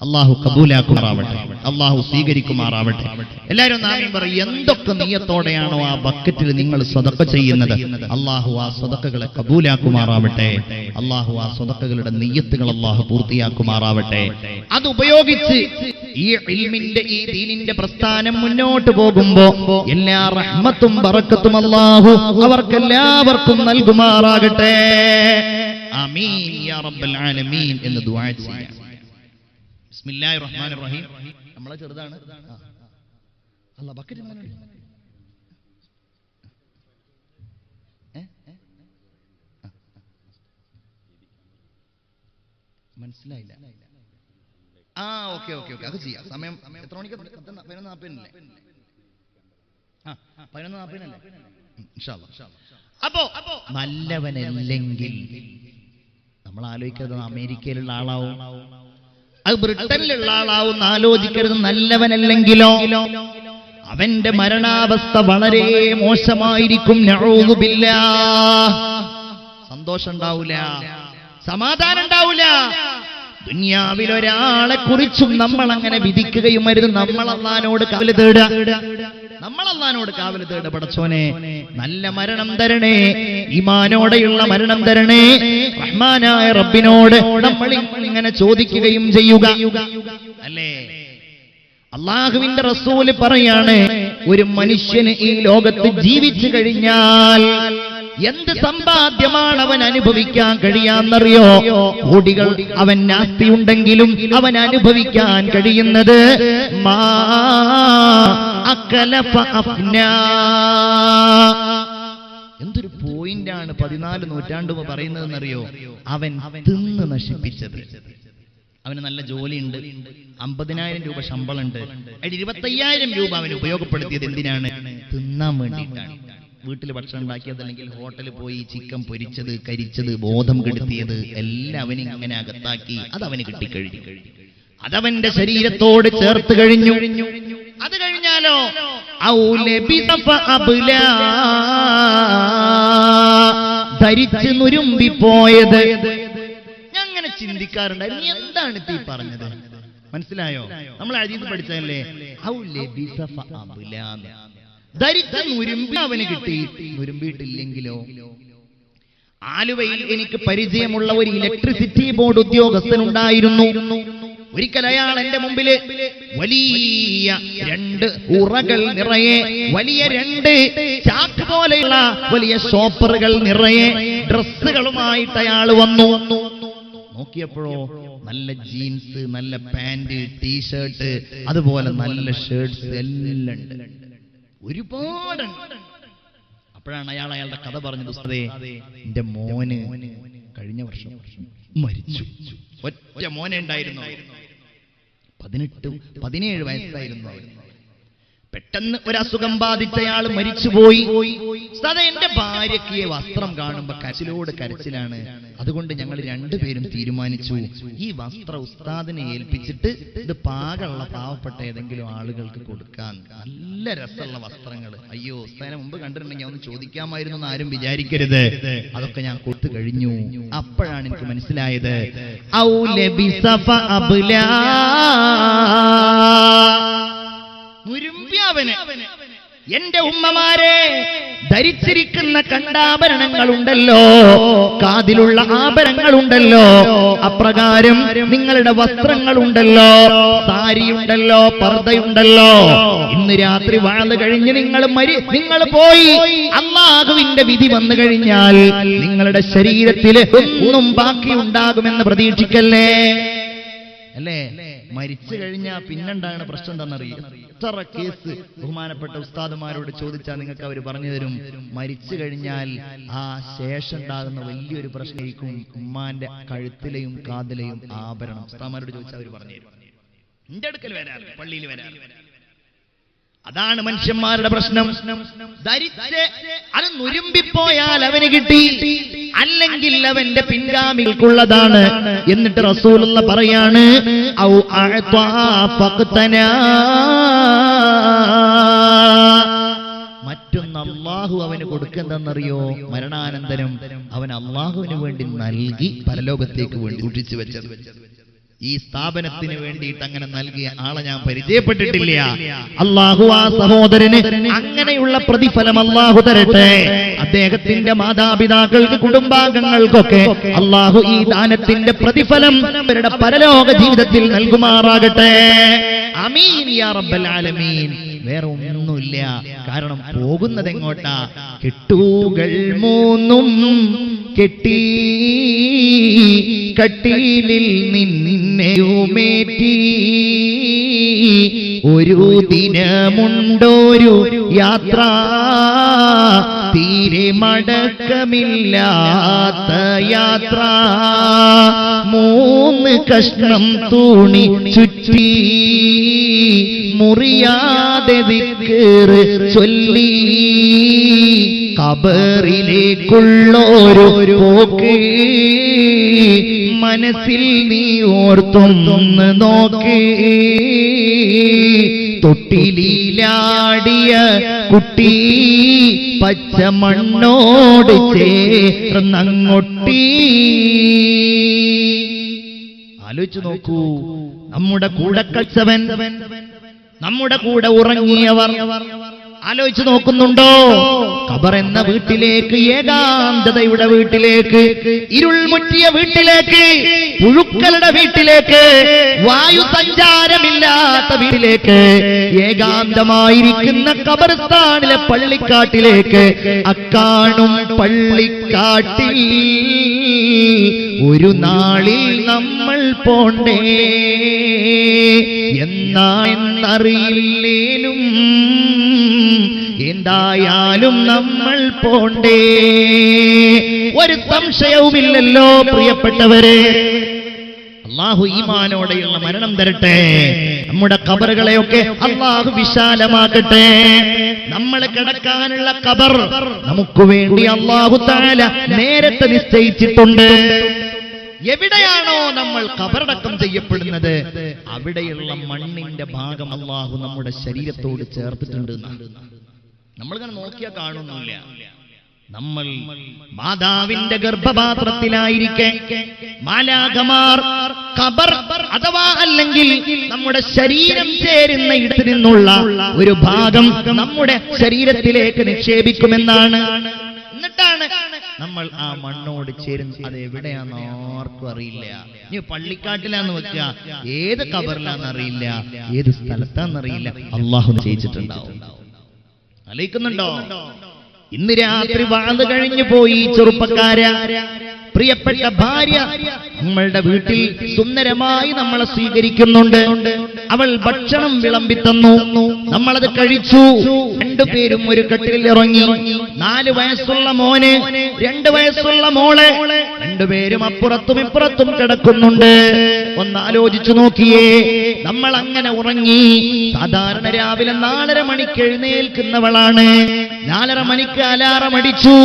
അള്ളാഹു കബൂലാക്കുമാറാവട്ടെ, അള്ളാഹു സ്വീകരിക്കുമാറാവട്ടെ. എല്ലാവരും ആമീൻ പറയും. എന്തൊക്കെ നിയ്യത്തോടെയാണോ ആ ബക്കറ്റിൽ നിങ്ങൾ സ്വതക്ക ചെയ്യുന്നത്, അള്ളാഹു ആ സ്വതക്കകളെ കബൂലാക്കുമാറാവട്ടെ. അള്ളാഹു ആ സ്വതക്കകളുടെ നിയ്യത്തുകൾ അള്ളാഹു പൂർത്തിയാക്കുമാറാവട്ടെ. അതുപയോഗിച്ച് ഈ ഇൽമിന്റെ, ഈ ദീനിന്റെ പ്രസ്ഥാനം മുന്നോട്ട് പോകുമ്പോ എല്ലാ റഹ്മത്തും ബറക്കത്തും അള്ളാഹു അവർക്കെല്ലാവർക്കും നൽകുമാറാകട്ടെ. ആമീൻ യാ റബ്ബൽ ആലമീൻ എന്ന് ദുആ ചെയ്യാം. ബിസ്മില്ലാഹിർ റഹ്മാനിർ റഹീം. നമ്മളെ ചെറുതാണ്. അല്ലാ ബക്കറ്റ് മനസ്സിലായില്ല. ഓക്കെ ഓക്കെ ഓക്കെ, അത് ചെയ്യാം. സമയം എത്ര മണിക്ക്? 11:40 11:40 ഇൻഷാ അല്ലാഹ്. അപ്പോ നല്ലവനല്ലെങ്കിൽ നമ്മൾ ആലോചിക്കരുത് അമേരിക്കയിലുള്ള ആളാവും, അത് ബ്രിട്ടനിലുള്ള ആളാവും ആലോചിക്കരുത്. നല്ലവനല്ലെങ്കിലോ അവന്റെ മരണാവസ്ഥ വളരെ മോശമായിരിക്കും. നഊദു ബില്ലാഹ്. സന്തോഷം ഉണ്ടാവൂല, സമാധാനം ഉണ്ടാവൂല. ദുനിയാവിൽ ഒരാളെ കുറിച്ചും നമ്മൾ അങ്ങനെ വിധിക്കുകയും അരുത്. നമ്മൾ അല്ലാഹുവിനോട് കാവൽ തേടുക, നമ്മൾ അല്ലാഹുവിനോട് കാവൽ തേടുക. പടച്ചോനെ, നല്ല മരണം തരണേ, ഈമാനോടെയുള്ള മരണം തരണേ. റഹ്മാനായ റബ്ബിനോട് നമ്മൾ ഇങ്ങനെ ചോദിക്കുകയും ചെയ്യുക, അല്ലേ? അല്ലാഹുവിന്റെ റസൂല് പറയാണ്, ഒരു മനുഷ്യന് ഈ ലോകത്ത് ജീവിച്ചു കഴിഞ്ഞാൽ എന്ത് സമ്പാദ്യമാണ് അവൻ അനുഭവിക്കാൻ കഴിയാന്നറിയോ? കോടികൾ അവൻ ആസ്തിയുണ്ടെങ്കിലും അവൻ അനുഭവിക്കാൻ കഴിയുന്നത് മാ അക്കല ഫഅഫ്നാ. എന്തൊരു പോയിന്റാണ് 14 നൂറ്റാണ്ട് പറയുന്നതെന്നറിയോ? അവൻ തിന്ന് നശിപ്പിച്ചത്. അവന് നല്ല ജോലിയുണ്ട്, 50,000 രൂപ ശമ്പളമുണ്ട്, അതിൽ 25,000 രൂപ അവൻ ഉപയോഗപ്പെടുത്തിയത് എന്തിനാണ്? തിന്നാൻ വേണ്ടിയിട്ടാണ്. വീട്ടിൽ ഭക്ഷണം ഉണ്ടാക്കിയത്, അല്ലെങ്കിൽ ഹോട്ടലിൽ പോയി ചിക്കൻ പൊരിച്ചത്, കരിച്ചത്, ബോധം കെടുത്തിയത് എല്ലാം അവന് ഇങ്ങനെ അകത്താക്കി. അതവന് കിട്ടിക്കഴിഞ്ഞു, അതവന്റെ ശരീരത്തോട് ചേർത്ത് കഴിഞ്ഞു. അത് കഴിഞ്ഞാലോ ധരിച്ച് നുരുമ്പിപ്പോയത്. ഞാൻ അങ്ങനെ ചിന്തിക്കാറുണ്ടായിരുന്നു, എന്താണ് ഇപ്പൊ ഈ പറഞ്ഞത്? മനസ്സിലായോ? നമ്മൾ ഹദീസ് പഠിച്ചതല്ലേ, ധരിച്ച് നുരുമ്പി അവന് കിട്ടി, നുരുമ്പിയിട്ടില്ലെങ്കിലോ? ആലുവയിൽ എനിക്ക് പരിചയമുള്ള ഒരു ഇലക്ട്രിസിറ്റി ബോർഡ് ഉദ്യോഗസ്ഥനുണ്ടായിരുന്നു. ഒരിക്കൽ അയാൾ എന്റെ മുമ്പില് വലിയ 2 ഉറകൾ നിറയെ, വലിയ 2 ചാക്ക് പോലെയുള്ള വലിയ ഷോപ്പറുകൾ നിറയെ ഡ്രസ്സുകളുമായിട്ട് അയാൾ വന്നു. നോക്കിയപ്പോഴോ നല്ല ജീൻസ്, നല്ല പാന്റ്, ടീഷർട്ട്, അതുപോലെ നല്ല ഷർട്ട്സ് എല്ലാം ഉണ്ട്, ഒരുപാടുണ്ട്. അപ്പോഴാണ് അയാളുടെ കഥ പറഞ്ഞത്. ഉസ്താദേ, എന്റെ മോന് കഴിഞ്ഞ വർഷം മരിച്ചു. ഒറ്റ മോനെ ഉണ്ടായിരുന്നു, 17 വയസ്സായിരുന്നു. പെട്ടെന്ന് ഒരു അസുഖം ബാധിച്ചയാൾ മരിച്ചുപോയി. ഉസ്താദേ, എന്റെ ഭാര്യയ്ക്ക് വസ്ത്രം കാണുമ്പോ കരച്ചിലോട് കരച്ചിലാണ്. അതുകൊണ്ട് ഞങ്ങൾ 2 പേരും തീരുമാനിച്ചു, ഈ വസ്ത്രം ഉസ്താദിനെ ഏൽപ്പിച്ചിട്ട് ഇത് പാകമുള്ള പാവപ്പെട്ട ഏതെങ്കിലും ആളുകൾക്ക് കൊടുക്കാൻ. നല്ല രസമുള്ള വസ്ത്രങ്ങൾ. അയ്യോ, ഉസ്താദിനെ മുമ്പ് കണ്ടിട്ടുണ്ടെങ്കിൽ ഒന്ന് ചോദിക്കാമായിരുന്നു എന്ന് ആരും വിചാരിക്കരുത്. അതൊക്കെ ഞാൻ കൊടുത്തു കഴിഞ്ഞു. അപ്പോഴാണ് എനിക്ക് മനസ്സിലായത്, അവന്, എന്റെ ഉമ്മമാരെ, ധരിച്ചിരിക്കുന്ന കണ്ടാഭരണങ്ങളുണ്ടല്ലോ, കാതിലുള്ള ആഭരണങ്ങളുണ്ടല്ലോ, അപ്രകാരം നിങ്ങളുടെ വസ്ത്രങ്ങളുണ്ടല്ലോ, സാരിയുണ്ടല്ലോ, പർദ്ദയുണ്ടല്ലോ, ഇന്ന് രാത്രി വാഴ കഴിഞ്ഞ് നിങ്ങൾ പോയി അല്ലാഹുവിന്റെ വിധി വന്നു കഴിഞ്ഞാൽ നിങ്ങളുടെ ശരീരത്തിൽ ഒന്നും ബാക്കി ഉണ്ടാകുമെന്ന് പ്രതീക്ഷിക്കല്ലേ. അല്ലേ? മരിച്ചു കഴിഞ്ഞാൽ പിന്നെന്താണ് പ്രശ്നം എന്താണെന്നറിയാം. എത്ര കേസ് ബഹുമാനപ്പെട്ട ഉസ്താദുമാരോട് ചോദിച്ചാൽ നിങ്ങൾക്ക് അവർ പറഞ്ഞു തരും. മരിച്ചു കഴിഞ്ഞാൽ ആ ശേഷം ഉണ്ടാകുന്ന വലിയൊരു പ്രശ്നമായിരിക്കും ഉമ്മാന്റെ കഴുത്തിലെയും കാതിലെയും ആഭരണം. ഉസ്താദുമാരോട് ചോദിച്ചാൽ അവർ പറഞ്ഞു തരും. എന്റെ അടുക്കൽ വരാൻ, പള്ളിയിൽ വരാൻ. അതാണ് മനുഷ്യന്മാരുടെ പ്രശ്നം. ധരിച്ച് അത് നുരുമ്പിപ്പോയാൽ അവന് കിട്ടി, അല്ലെങ്കിൽ അവന്റെ പിൻഗാമികൾക്കുള്ളതാണ്. എന്നിട്ട് റസൂലുള്ള പറയാണ്, ഔ അഅ്താ ഫഖ്തനാ, മറ്റൊന്ന് അല്ലാഹു അവന് കൊടുക്കുന്നതെന്നറിയോ? മരണാനന്തരം അവൻ അല്ലാഹുവിന് വേണ്ടി നൽകി പരലോകത്തേക്ക് വേണ്ടി സൂക്ഷിച്ചു വെച്ചത്. ഈ സ്ഥാപനത്തിന് വേണ്ടിയിട്ട് അങ്ങനെ നൽകിയ ആളെ ഞാൻ പരിചയപ്പെട്ടിട്ടില്ല. അല്ലാഹു ആ സഹോദരന് അങ്ങനെയുള്ള പ്രതിഫലം അല്ലാഹു തരട്ടെ. അദ്ദേഹത്തിന്റെ മാതാപിതാക്കൾക്ക്, കുടുംബാംഗങ്ങൾക്കൊക്കെ അല്ലാഹു ഈ ദാനത്തിന്റെ പ്രതിഫലം അവരുടെ പരലോക ജീവിതത്തിൽ നൽകുമാറാകട്ടെ. ആമീൻ യാ റബ്ബൽ ആലമീൻ. വേറെ ഒന്നുമില്ല. കാരണം പോകുന്നത് എങ്ങോട്ടാ? കെട്ടുകൾ മൂന്നും കെട്ടി കട്ടിലിൽ നിന്നെയുമേറ്റി ഒരു ദിനമുണ്ടൊരു യാത്ര, തീരെ മടക്കമില്ലാത്ത യാത്ര. 3 കഷ്ണം തൂണി ചുറ്റി മുറിയാതെ ദിക്ർ ചൊല്ലി ഖബറിലേക്കുള്ളൊരു പോക്ക് മനസ്സിൽ നീ ഓർത്തൊന്ന് നോക്ക്. തൊട്ടിലിലാടിയ കുട്ടി പച്ച മണ്ണോട് ചേർന്നങ്ങൊട്ടി. ആലോചിച്ചു നോക്കൂ, നമ്മുടെ കൂടെ കളിച്ചവൻ, നമ്മുടെ കൂടെ ഉറങ്ങിയവർ ആലോചിച്ചു നോക്കുന്നുണ്ടോ? ഖബർ എന്ന വീട്ടിലേക്ക്, ഏകാന്തതയുടെ വീട്ടിലേക്ക്, ഇരുൾ മുറ്റിയ വീട്ടിലേക്ക്, പുഴുക്കളുടെ വീട്ടിലേക്ക്, വായു സഞ്ചാരമില്ലാത്ത വീട്ടിലേക്ക്, ഏകാന്തമായിരിക്കുന്ന ഖബർസ്ഥാനിലെ പള്ളിക്കാട്ടിലേക്ക്, അക്കാണും പള്ളിക്കാട്ടിൽ ഒരു നാളിൽ നമ്മൾ പോണ്ടേ. എന്നറിയില്ലേലും എന്തായാലും നമ്മൾ പോണ്ടേ. ഒരു സംശയവുമില്ലല്ലോ പ്രിയപ്പെട്ടവരെ. അല്ലാഹു ഈമാനോടെയുള്ള മരണം തരട്ടെ. നമ്മുടെ ഖബറുകളെയൊക്കെ അല്ലാഹു വിശാലമാക്കട്ടെ. നമ്മൾ കിടക്കാനുള്ള ഖബർ നമുക്ക് വേണ്ടി അല്ലാഹു തആല നേരത്തെ നിശ്ചയിച്ചിട്ടുണ്ട്. എവിടെയാണോ നമ്മൾ ഖബറടക്കം ചെയ്യപ്പെടുന്നത് അവിടെയുള്ള മണ്ണിന്റെ ഭാഗം അല്ലാഹു നമ്മുടെ ശരീരത്തോട് ചേർത്തിട്ടുണ്ട്. നമ്മളിങ്ങനെ നോക്കിയാൽ കാണുന്നില്ല. നമ്മൾ മാതാവിന്റെ ഗർഭപാത്രത്തിലായിരിക്കെ മാലാഖമാർ ഖബർ അഥവാ അല്ലെങ്കിൽ നമ്മുടെ ശരീരം ചേരുന്ന ഇടത്തു നിന്നുള്ള ഒരു ഭാഗം നമ്മുടെ ശരീരത്തിലേക്ക് നിക്ഷേപിക്കുമെന്നാണ്. എന്നിട്ടാണ് നമ്മൾ ആ മണ്ണോട് ചേരുന്നത്. അത് എവിടെയാന്ന് ആർക്കും അറിയില്ല. ഇനി പള്ളിക്കാട്ടിലാന്ന് വെക്കുക, ഏത് ഖബറിലാന്ന് അറിയില്ല, ഏത് സ്ഥലത്താന്നറിയില്ല. അല്ലാഹു നിശ്ചയിച്ചിട്ടുണ്ടാവും. ആലോചിക്കുന്നുണ്ടോ? ഇന്ന് രാത്രി വാഴ കഴിഞ്ഞു പോയി ചെറുപ്പക്കാരാ, പ്രിയപ്പെട്ട ഭാര്യ നമ്മളുടെ വീട്ടിൽ സുന്ദരമായി നമ്മളെ സ്വീകരിക്കുന്നുണ്ട്. അവൾ ഭക്ഷണം വിളമ്പിത്തന്നു, നമ്മളത് കഴിച്ചു. 2 പേരും ഒരു കട്ടിലിൽ ഇറങ്ങി. 4 വയസ്സുള്ള മോന്, 2 വയസ്സുള്ള മോളെ, 2 പേരും അപ്പുറത്തും ഇപ്പുറത്തും കിടക്കുന്നുണ്ട്. ഒന്ന് ആലോചിച്ചു നോക്കിയേ, നമ്മൾ അങ്ങനെ ഉറങ്ങി. സാധാരണ രാവിലെ 4:30 മണിക്ക് എഴുന്നേൽക്കുന്നവളാണ്. 4:30 മണിക്ക് അലാറം അടിച്ചു,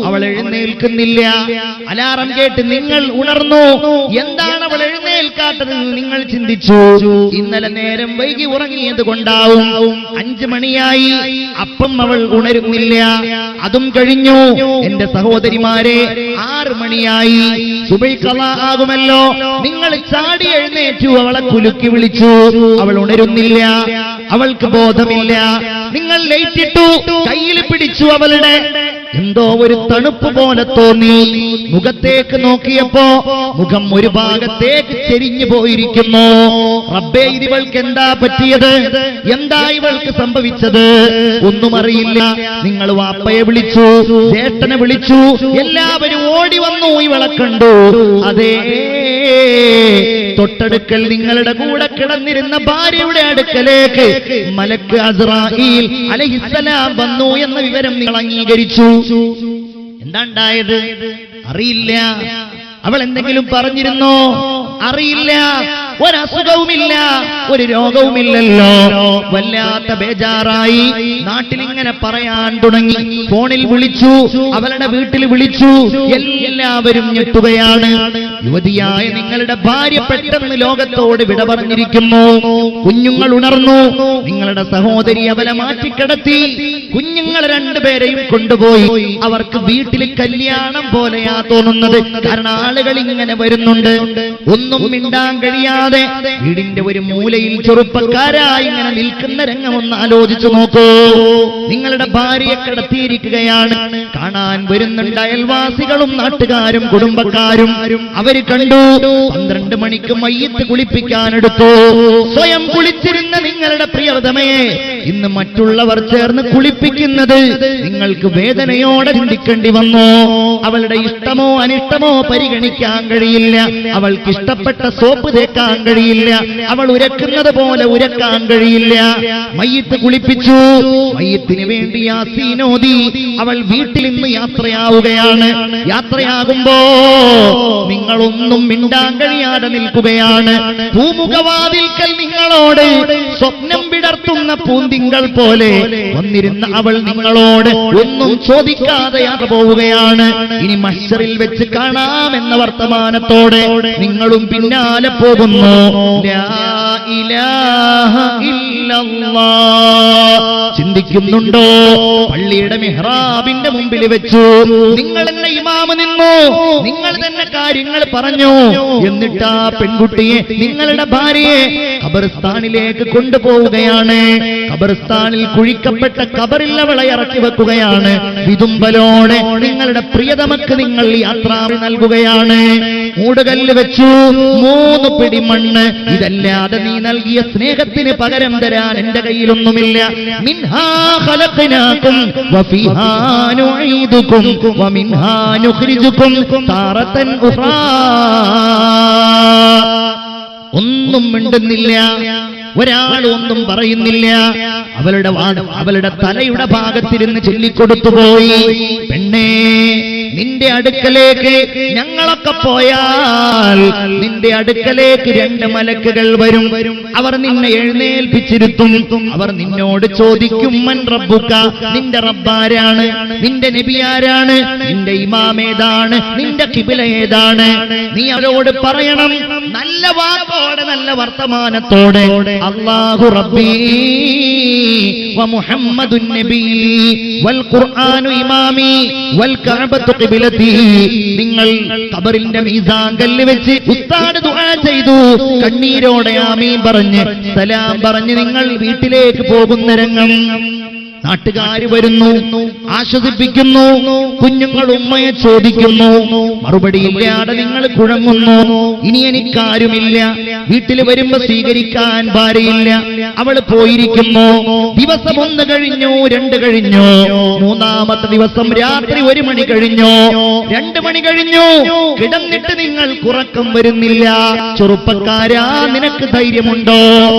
അവൾ എഴുന്നേൽക്കുന്നില്ല. അലാറം കേട്ട് നിങ്ങൾ ഉണർന്നു. എന്താണ് അവൾ എഴുന്നേൽക്കാത്തത് നിങ്ങൾ ചിന്തിച്ചു. ഇന്നലെ നേരം വൈകി ഉറങ്ങിയത് കൊണ്ടാവും. 5 മണിയായി, അപ്പം അവൾ ഉണരുന്നില്ല. അതും കഴിഞ്ഞു. എന്റെ സഹോദരിമാരെ, 6 മണിയായി, സുബഹി ഖളാ ആകുമല്ലോ. നിങ്ങൾ ചാടി എഴുന്നേറ്റു, അവളെ കുലുക്കി വിളിച്ചു. അവൾ ഉണരുന്നില്ല, അവൾക്ക് ബോധമില്ല. നിങ്ങൾ ലൈറ്റിട്ടു, കയ്യിൽ പിടിച്ചു അവളുടെ. എന്തോ ഒരു തണുപ്പ് പോലെ തോന്നി. മുഖത്തേക്ക് നോക്കിയപ്പോ മുഖം ഒരു ഭാഗത്തേക്ക് ചെരിഞ്ഞു പോയിരിക്കുന്നു. റബ്ബേ, ഇവൾക്ക് എന്താ പറ്റിയത്? എന്താ ഇവൾക്ക് സംഭവിച്ചത്? ഒന്നും അറിയില്ല. നിങ്ങൾ വാപ്പയെ വിളിച്ചു, ജ്യേഷ്ഠനെ വിളിച്ചു, എല്ലാവരും ഓടി വന്നു, ഇവളെ കണ്ടു. അതേ, തൊട്ടടുക്കൽ നിങ്ങളുടെ കൂടെ കിടന്നിരുന്ന ഭാര്യയുടെ അടുക്കലേക്ക് മലക്ക് അസ്രായീൽ അലൈഹിസ്സലാം വന്നു എന്ന വിവരം നിങ്ങൾ അംഗീകരിച്ചു. എന്താ ഉണ്ടായത്? അറിയില്ല. അവൾ എന്തെങ്കിലും പറഞ്ഞിരുന്നോ? അറിയില്ല. ഒരസുഖവുമില്ല, ഒരു രോഗവുമില്ലല്ലോ. വല്ലാത്ത ബേജാറായി. നാട്ടിലിങ്ങനെ പറയാൻ തുടങ്ങി. ഫോണിൽ വിളിച്ചു, അവളുടെ വീട്ടിൽ വിളിച്ചു. എല്ലാവരും ഞെട്ടുകയാണ്. യുവതിയായ നിങ്ങളുടെ ഭാര്യ പെട്ടെന്ന് ലോകത്തോട് വിട പറഞ്ഞിരിക്കുന്നു. കുഞ്ഞുങ്ങൾ ഉണർന്നു. നിങ്ങളുടെ സഹോദരി അവളെ മാറ്റിക്കിടത്തി. കുഞ്ഞുങ്ങൾ രണ്ടുപേരെയും കൊണ്ടുപോയി. അവർക്ക് വീട്ടിൽ കല്യാണം പോലെയാ തോന്നുന്നത്. കാരണം ആളുകൾ ഇങ്ങനെ വരുന്നുണ്ട്. ഒന്നും മിണ്ടാൻ കഴിയാതെ വീടിന്റെ ഒരു മൂലയിൽ ചെറുപ്പക്കാരായി ഇങ്ങനെ നിൽക്കുന്ന രംഗം ഒന്ന് ആലോചിച്ചു നോക്കൂ. നിങ്ങളുടെ ഭാര്യയെ കിടത്തിയിരിക്കുകയാണ്. കാണാൻ വരുന്നുണ്ട് അയൽവാസികളും നാട്ടുകാരും കുടുംബക്കാരും. അവര് കണ്ടു. 12 മണിക്ക് മയ്യത്ത് കുളിപ്പിക്കാനെടുത്തു. സ്വയം കുളിച്ചിരുന്ന നിങ്ങളുടെ പ്രിയതമയെ ഇന്ന് മറ്റുള്ളവർ ചേർന്ന് കുളിപ്പിക്കുന്നത് നിങ്ങൾക്ക് വേദനയോടെ ചിന്തിക്കേണ്ടി വന്നു. അവളുടെ ഇഷ്ടമോ അനിഷ്ടമോ പരിഗണിക്കാൻ കഴിയില്ല. അവൾക്ക് ഇഷ്ടപ്പെട്ട സോപ്പ് തേക്കാൻ കഴിയില്ല. അവൾ ഉരക്കുന്നത് പോലെ ഉരക്കാൻ കഴിയില്ല. മയ്യത്ത് കുളിപ്പിച്ചു. മയ്യത്തിന് വേണ്ടി യാസീൻ ഓതി. അവൾ വീട്ടിൽ നിന്ന് യാത്രയാവുകയാണ്. യാത്രയാകുമ്പോ നിങ്ങളൊന്നും മിണ്ടാൻ കഴിയാതെ നിൽക്കുകയാണ്. പൂമുഖവാതിൽക്കൽ നിങ്ങളോട് സ്വപ്നം വിടർത്തുന്ന പൂന്തിങ്കൾ പോലെ വന്നിരുന്ന അവൾ നിങ്ങളോട് ഒന്നും ചോദിക്കാതെ യാത്ര പോവുകയാണ്. ഇനി മഹ്ശറിൽ വെച്ച് കാണാമെന്ന വർത്തമാനത്തോടെ നിങ്ങളും പിന്നാലെ പോകുന്നു. ലാ ഇലാഹ ഇല്ലല്ലാഹ്. ചിന്തിക്കുന്നുണ്ടോ? പള്ളിയുടെ മിഹ്റാബിന്റെ മുമ്പിൽ വെച്ചു നിങ്ങൾ എന്നെ ഇമാമ് നിന്നു. നിങ്ങൾ തന്നെ കാര്യങ്ങൾ പറഞ്ഞു. എന്നിട്ട് ആ പെൺകുട്ടിയെ, നിങ്ങളുടെ ഭാര്യയെ ഖബർസ്ഥാനിലേക്ക് കൊണ്ടുപോവുകയാണ്. ഖബർസ്ഥാനിൽ കുഴിക്കപ്പെട്ട ഖബറിൽ അവളെ ഇറക്കി വെക്കുകയാണ്. വിതുമ്പലോടെ നിങ്ങളുടെ പ്രിയതമക്ക് നിങ്ങൾ യാത്ര നൽകുകയാണ്. മൂടുകല്ല് വെച്ചു. 3 പിടി മണ്ണ്. ഇതല്ലാതെ നീ നൽകിയ സ്നേഹത്തിന് പകരം തരാൻ എന്റെ കയ്യിലൊന്നുമില്ല. മിൻഹാ ഖലഖനാകും വഫീഹാ നുഈദുകും വമിൻഹാ നുഖ്രിജുകും താറതൻ ഉഖ്റാ. ഒന്നും മിണ്ടുന്നില്ല. ഒരാൾ ഒന്നും പറയുന്നില്ല. അവളുടെ തലയുടെ ഭാഗത്തിരുന്ന് ചൊല്ലിക്കൊടുത്തുപോയി. പെണ്ണേ, നിന്റെ അടുക്കലേക്ക് ഞങ്ങളൊക്കെ പോയാൽ നിന്റെ അടുക്കലേക്ക് 2 മലക്കുകൾ വരും. അവർ നിന്നെ എഴുന്നേൽപ്പിച്ചിരുത്തും. അവർ നിന്നോട് ചോദിക്കും, മൻ റബ്ബുക, നിന്റെ റബ്ബാരാണ്? നിന്റെ നബി ആരാണ്? നിന്റെ ഇമാം ഏതാണ്? നിന്റെ ഖിബ്ല ഏതാണ്? നീ അവരോട് പറയണം നല്ല വാക്കോടെ, നല്ല വർത്തമാനത്തോടെ, അല്ലാഹു റബ്ബീ വ മുഹമ്മദുൻ നബി വൽ ഖുർആനു ഇമാമി വൽ കഅബത്തു ഖിബ്ലതി. നിങ്ങൾ ഖബറിന്റെ മീസാൻ കല്ല് വെച്ച് ഉസ്താദ് ദുആ ചെയ്തു. കണ്ണീരോടെ ആമീൻ പറഞ്ഞ് സലാം പറഞ്ഞ് നിങ്ങൾ വീട്ടിലേക്ക് പോകുന്ന രംഗം. നാട്ടുകാര് വരുന്നു, ആശ്വസിപ്പിക്കുന്നു. കുഞ്ഞുങ്ങൾ ഉമ്മയെ ചോദിക്കുന്നു. മറുപടിയില്ലാതെ നിങ്ങൾ കുഴങ്ങുന്നു. ഇനി എനിക്കാരുമില്ല. വീട്ടിൽ വരുമ്പോ സ്വീകരിക്കാൻ ഭാര്യയില്ല. അവൾ പോയിരിക്കുന്നു. ദിവസം 1 കഴിഞ്ഞു, 2 കഴിഞ്ഞു. 3-ാമത്തെ ദിവസം രാത്രി 1 മണി കഴിഞ്ഞു, 2 മണി കഴിഞ്ഞു. കിടന്നിട്ട് നിങ്ങൾ ഉറക്കം വരുന്നില്ല. ചെറുപ്പക്കാരാ, നിനക്ക് ധൈര്യമുണ്ടോ?